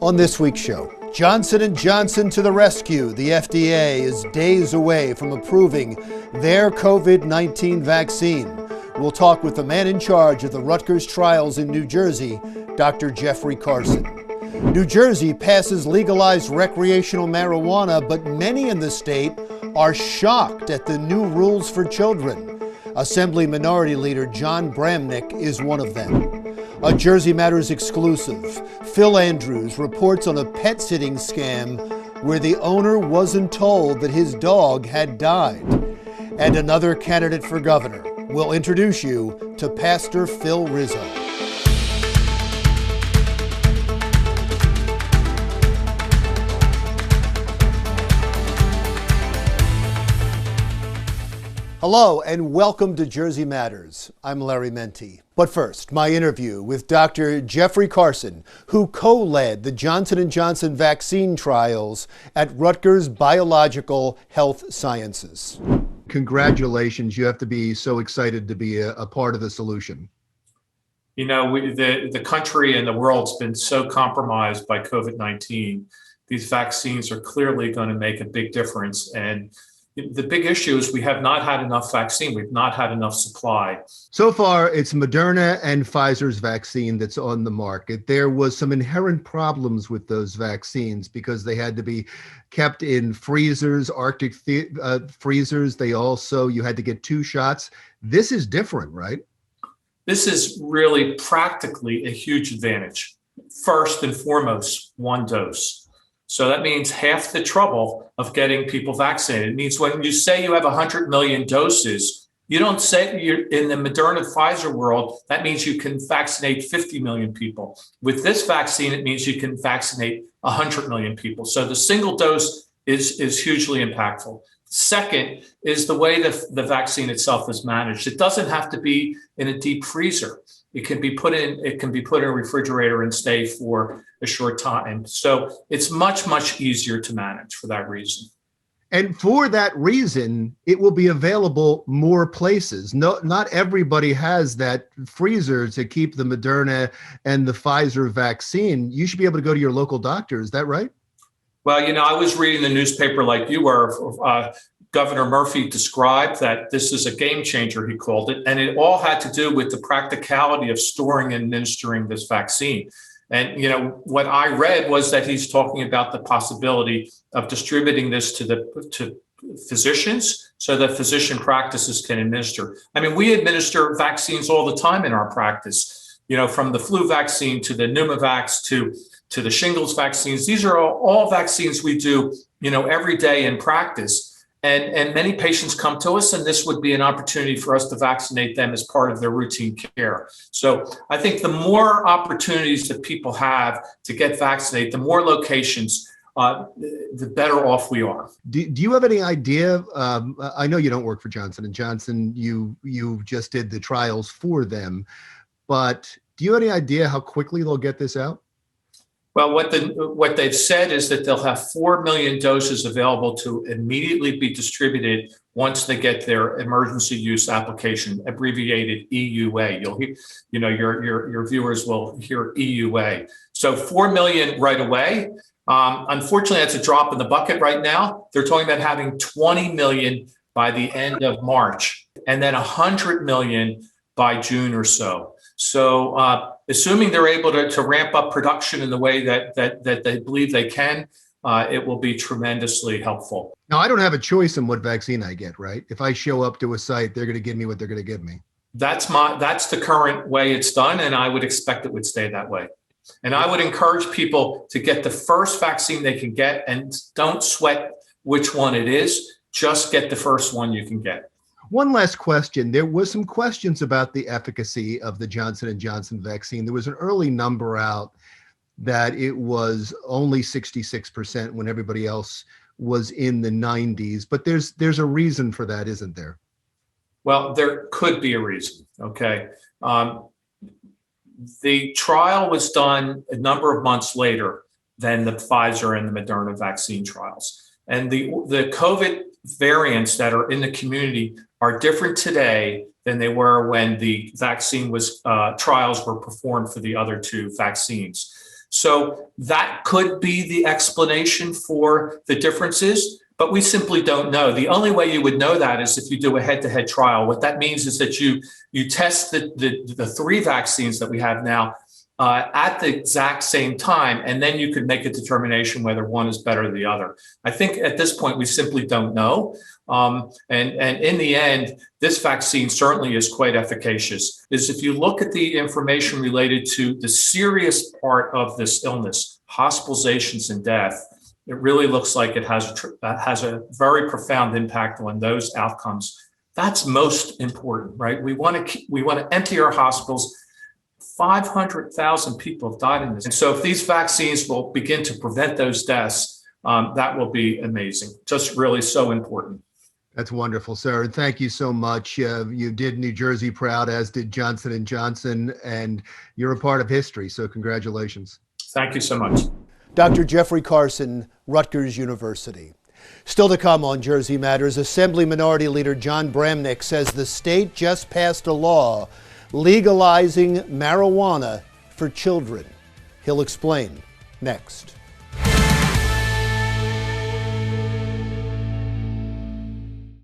On this week's show, Johnson & Johnson to the rescue. The FDA is days away from approving their COVID-19 vaccine. We'll talk with the man in charge of the Rutgers trials in New Jersey, Dr. Jeffrey Carson. New Jersey passes legalized recreational marijuana, but many in the state are shocked at the new rules for children. Assembly Minority Leader John Bramnick is one of them. A Jersey Matters exclusive. Phil Andrews reports on a pet sitting scam where the owner wasn't told that his dog had died. And another candidate for governor will introduce you to Pastor Phil Rizzo. Hello and welcome to Jersey Matters. I'm Larry Mendte. But first, my interview with Dr. Jeffrey Carson, who co-led the Johnson & Johnson vaccine trials at Rutgers Biological Health Sciences. Congratulations. You have to be so excited to be a part of the solution. You know, the country and the world's been so compromised by COVID-19. These vaccines are clearly going to make a big difference. And the big issue is we have not had enough vaccine. We've not had enough supply. So far, it's Moderna and Pfizer's vaccine that's on the market. There was some inherent problems with those vaccines because they had to be kept in freezers, Arctic freezers. You had to get 2 shots. This is different, right? This is really practically a huge advantage. First and foremost, 1 dose. So that means half the trouble of getting people vaccinated. It means when you say you have 100 million doses, you don't say you're in the Moderna Pfizer world, that means you can vaccinate 50 million people. With this vaccine, it means you can vaccinate 100 million people. So the single dose is hugely impactful. Second is the way the vaccine itself is managed. It doesn't have to be in a deep freezer. It can be put in a refrigerator and stay for a short time. So it's much, much easier to manage for that reason. And for that reason, it will be available more places. Not everybody has that freezer to keep the Moderna and the Pfizer vaccine. You should be able to go to your local doctor. Is that right? Well, you know, I was reading the newspaper like you were. Governor Murphy described that this is a game changer, he called it, and it all had to do with the practicality of storing and administering this vaccine. And, you know, what I read was that he's talking about the possibility of distributing this to physicians so that physician practices can administer. I mean, we administer vaccines all the time in our practice, you know, from the flu vaccine to the pneumovax to the shingles vaccines. These are all vaccines we do, you know, every day in practice. And many patients come to us, and this would be an opportunity for us to vaccinate them as part of their routine care. So I think the more opportunities that people have to get vaccinated, the more locations, the better off we are. Do you have any idea? I know you don't work for Johnson & Johnson. You just did the trials for them. But do you have any idea how quickly they'll get this out? Well, what they've said is that they'll have 4 million doses available to immediately be distributed once they get their emergency use application, abbreviated EUA. You'll hear, you know, your viewers will hear EUA. So 4 million right away. Unfortunately, that's a drop in the bucket right now. They're talking about having 20 million by the end of March, and then 100 million by June or so. So assuming they're able to ramp up production in the way that they believe they can, it will be tremendously helpful. Now, I don't have a choice in what vaccine I get, right? If I show up to a site, they're going to give me what they're going to give me. That's the current way it's done, and I would expect it would stay that way. And I would encourage people to get the first vaccine they can get, and don't sweat which one it is. Just get the first one you can get. One last question. There was some questions about the efficacy of the Johnson & Johnson vaccine. There was an early number out that it was only 66% when everybody else was in the 90s. But there's a reason for that, isn't there? Well, there could be a reason, okay? The trial was done a number of months later than the Pfizer and the Moderna vaccine trials. And the COVID variants that are in the community are different today than they were when the vaccine trials were performed for the other 2 vaccines. So that could be the explanation for the differences, but we simply don't know. The only way you would know that is if you do a head-to-head trial. What that means is that you test the three vaccines that we have now at the exact same time, and then you could make a determination whether one is better than the other. I think at this point, we simply don't know. And in the end, this vaccine certainly is quite efficacious. If you look at the information related to the serious part of this illness, hospitalizations and death, it really looks like it has a very profound impact on those outcomes. That's most important, right? We want to empty our hospitals. 500,000 people have died in this. And so if these vaccines will begin to prevent those deaths, that will be amazing. Just really so important. That's wonderful, sir. And thank you so much. You did New Jersey proud, as did Johnson & Johnson, and you're a part of history. So congratulations. Thank you so much. Dr. Jeffrey Carson, Rutgers University. Still to come on Jersey Matters, Assembly Minority Leader John Bramnick says the state just passed a law legalizing marijuana for children. He'll explain next.